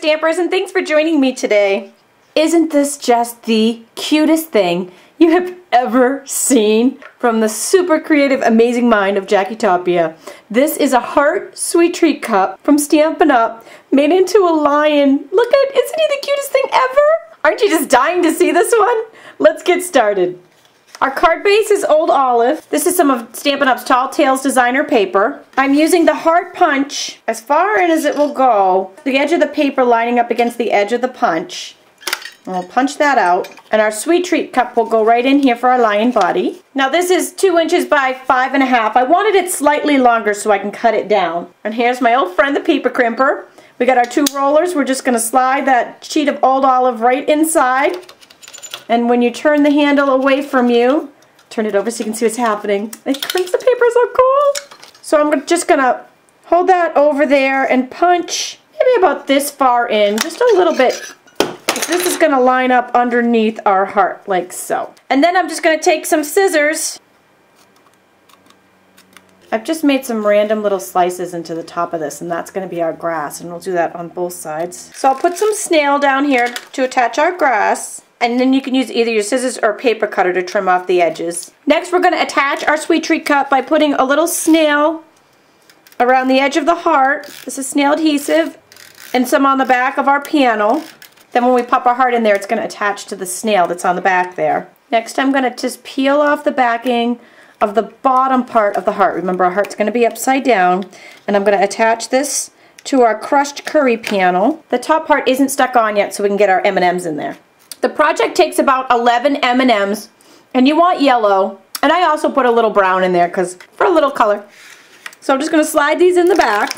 Stampers, and thanks for joining me today. Isn't this just the cutest thing you have ever seen from the super creative, amazing mind of Jackie Topia? This is a heart sweet treat cup from Stampin' Up! Made into a lion. Look at, isn't he the cutest thing ever? Aren't you just dying to see this one? Let's get started. Our card base is Old Olive. This is some of Stampin' Up's Tall Tales designer paper. I'm using the heart punch as far in as it will go. The edge of the paper lining up against the edge of the punch. And we'll punch that out. And our sweet treat cup will go right in here for our lion body. Now this is 2 inches by 5.5. I wanted it slightly longer so I can cut it down. And here's my old friend, the Paper Crimper. We got our 2 rollers. We're just going to slide that sheet of Old Olive right inside. And when you turn the handle away from you, turn it over so you can see what's happening. It crimps the paper so cool. So I'm just going to hold that over there and punch maybe about this far in, just a little bit. This is going to line up underneath our heart like so. And then I'm just going to take some scissors. I've just made some random little slices into the top of this, and that's going to be our grass, and we'll do that on both sides. So I'll put some snail down here to attach our grass. And then you can use either your scissors or paper cutter to trim off the edges. Next, we're going to attach our sweet treat cup by putting a little snail around the edge of the heart. This is Snail Adhesive, and some on the back of our panel. Then when we pop our heart in there, it's going to attach to the snail that's on the back there. Next, I'm going to just peel off the backing of the bottom part of the heart. Remember, our heart's going to be upside down, and I'm going to attach this to our crushed curry panel. The top part isn't stuck on yet, so we can get our M&Ms in there. The project takes about 11 M&Ms, and you want yellow, and I also put a little brown in there for a little color. So I'm just going to slide these in the back,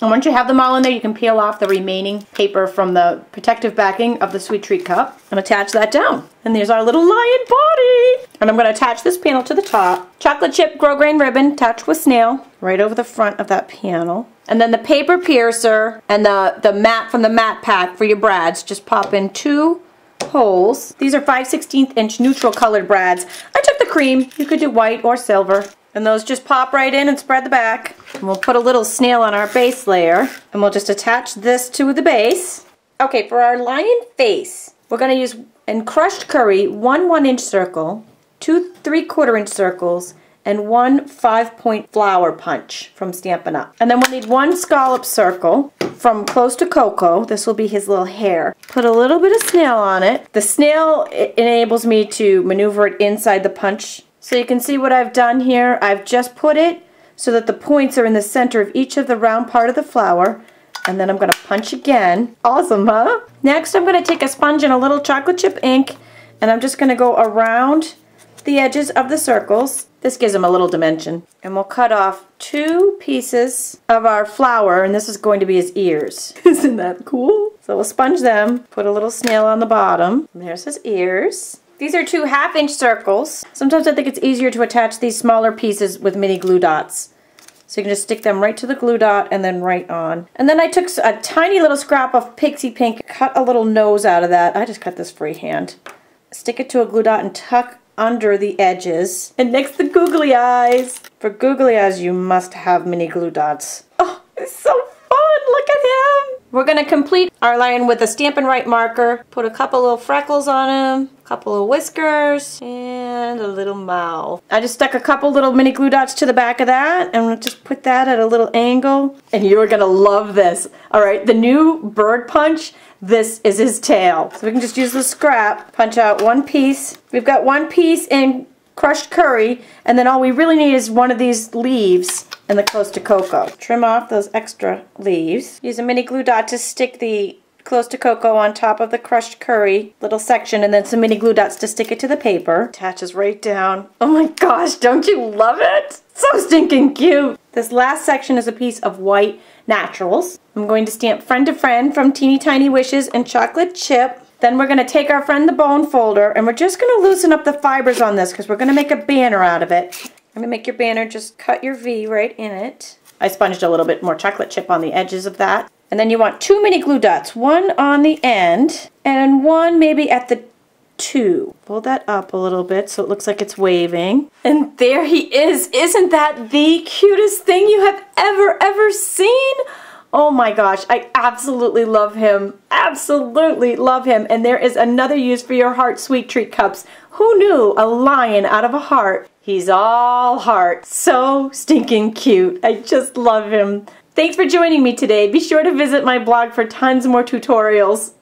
and once you have them all in there, you can peel off the remaining paper from the protective backing of the sweet treat cup and attach that down. And there's our little lion body. And I'm going to attach this panel to the top. Chocolate chip grosgrain ribbon attached with snail right over the front of that panel. And then the paper piercer and the mat from the mat pack for your brads. Just pop in 2 holes. These are 5/16 inch neutral colored brads. I took the cream. You could do white or silver. And those just pop right in and spread the back. And we'll put a little snail on our base layer. And we'll just attach this to the base. Okay, for our lion face, we're going to use, in crushed curry, 1 1-inch circle, 2 3/4 inch circles, and 1 5-point flower punch from Stampin' Up. And then we'll need 1 scallop circle from Close to Cocoa. This will be his little hair. Put a little bit of snail on it. The snail enables me to maneuver it inside the punch. So you can see what I've done here. I've just put it so that the points are in the center of each of the round part of the flower. And then I'm going to punch again. Awesome, huh? Next, I'm going to take a sponge and a little chocolate chip ink, and I'm just going to go around the edges of the circles. This gives them a little dimension. And we'll cut off 2 pieces of our flower, and this is going to be his ears. Isn't that cool? So we'll sponge them, put a little snail on the bottom. And there's his ears. These are 2 1/2-inch circles. Sometimes I think it's easier to attach these smaller pieces with mini glue dots. So you can just stick them right to the glue dot and then right on. And then I took a tiny little scrap of Pixie Pink, cut a little nose out of that. I just cut this freehand. Stick it to a glue dot and tuck under the edges. And next, the googly eyes. For googly eyes, you must have mini glue dots. Oh, it's so fun! Look at him! We're going to complete our lion with a Stampin' Right marker. Put a couple little freckles on him, a couple of whiskers, and a little mouth. I just stuck a couple little mini glue dots to the back of that, and we'll just put that at a little angle. And you're going to love this. Alright, the new bird punch. This is his tail. So we can just use the scrap, punch out 1 piece. We've got 1 piece in crushed curry, and then all we really need is 1 of these leaves in the Close to Cocoa. Trim off those extra leaves. Use a mini glue dot to stick the Close to Cocoa on top of the crushed curry little section, and then some mini glue dots to stick it to the paper. Attaches right down. Oh my gosh, don't you love it? So stinking cute. This last section is a piece of white naturals. I'm going to stamp Friend to Friend from Teeny Tiny Wishes and Chocolate Chip. Then we're going to take our Friend the Bone folder, and we're just going to loosen up the fibers on this because we're going to make a banner out of it. I'm going to make your banner, just cut your V right in it. I sponged a little bit more chocolate chip on the edges of that. And then you want 2 mini glue dots, 1 on the end and 1 maybe at the 2. Pull that up a little bit so it looks like it's waving. And there he is. Isn't that the cutest thing you have ever seen? Oh my gosh, I absolutely love him. Absolutely love him. And there is another use for your heart sweet treat cups. Who knew? A lion out of a heart. He's all heart. So stinking cute. I just love him. Thanks for joining me today. Be sure to visit my blog for tons more tutorials.